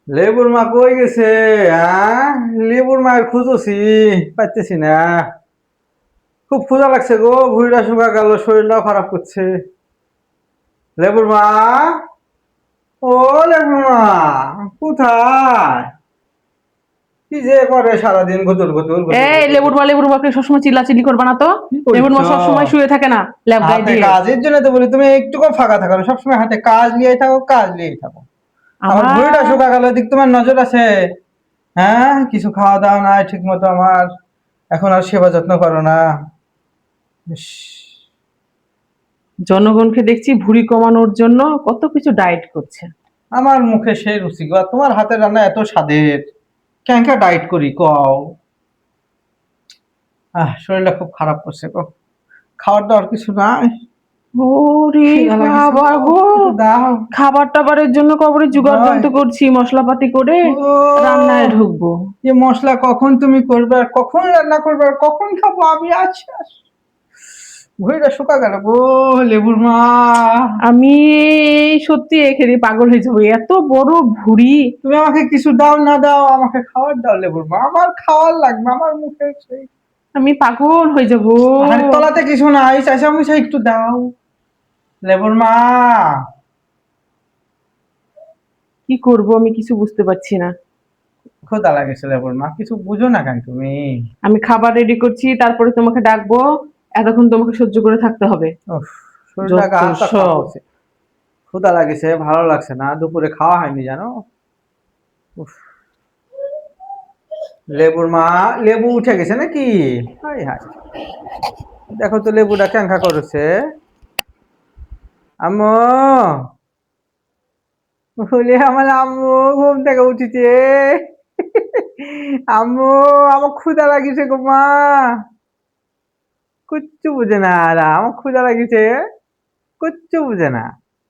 লেবুর মা কই গেছে? হ্যাঁ, লেবুর মায়ের খুঁজছি, পাইতেছি না। খুব ক্ষুধা লাগছে গো, ভুঁড়িটা শুকা গেল, শরীরটাও খারাপ করছে। লেবুর মা, ও লেবুর মা, কোথায়? কি যে করে সারাদিন গুতুর গুতুর গুতুর এই গুতুর। লেবুর মা সবসময় চিল্লাচিল্লি করবা না তো। কি লেবুর মা করছো? সবসময় শুয়ে থাকে না ল্যাব গায়ে হাতে দিয়ে। কাজের জন্য তো বলি, তুমি একটুকু ফাঁকা থাকো না, সবসময় হাতে কাজ নিয়েই থাকো, কাজ নিয়েই থাকো। আমার ভুঁড়িটা আমার শুকা গেল, এদিক তোমার নজর আছে? হ্যাঁ, কিছু খাওয়া দাওয়া নাই ঠিক মতো আমার, এখন আর সেবা যত্ন করো না। ইস, জনগণকে দেখছি ভুঁড়ি কমানোর জন্য কত কিছু ডায়েট করছে। আমার মুখে সেই রুচি গো, আর তোমার হাতের রান্না এত স্বাদের, ক্যাঙ্কা ডাইট করি কও। শরীরটা খুব খারাপ করছে গো, খাওয়ার দাওয়ার কিছু নাই। ওরে খিদা লাগিছে বাবা গো, গো, একটু দাও। খাবার টাবারের জন্য কবরে জোগাড় হয় যন্ত্র করছি, মশলাপাতি করে ও, রান্নায় ঢুকবো। যে মশলা কখন তুমি করবে আর কখন রান্না করবে আর কখন খাবো আমি? আচ্ছা, ভুঁড়িটা শুকা গেল গো, লেবুর মা। আমি এই সত্যি এখানে পাগল হয়ে যাবো, এত বড় ভুঁড়ি। তুমি আমাকে কিছু দাও না দাও, আমাকে খাবার দাও লেবুর মা, আমার খাওয়ার লাগবে, আমার মুখে সেই আমি পাগল হয়ে যাবো। হাড়ির তলাতে কিছু নাই, চাইছা মুছা একটু দাও লেবুর মা। কি করব আমি কিছু বুঝতে পারছি না। ক্ষুধা লাগেছে লেবুর মা, কিছু বুঝো না কেন তুমি? আমি খাবার রেডি করছি, তারপরে তোমাকে ডাকবো। এতক্ষণ তোমাকে সহ্য করে থাকতে হবে। উফ, শরীরটা যত গা হাত পা সব। কাঁপছে। ক্ষুধা লাগেছে, ভালো লাগছে না, দুপুরে খাওয়া হয়নি জানো। উফ, লেবুর মা, লেবু উঠে গেছে নাকি? হাই হাই, দেখো তো লেবুটা ক্যাঙ্কা করেছে। আম্মু, বলি আমার আম্মু ঘুম থেকে উঠেছে। আম্মু, আমার ক্ষুধা লাগিছে গো মা। কিচ্ছু বুঝে না, আর আমার ক্ষুধা লাগিছে, কিচ্ছু বুঝে না।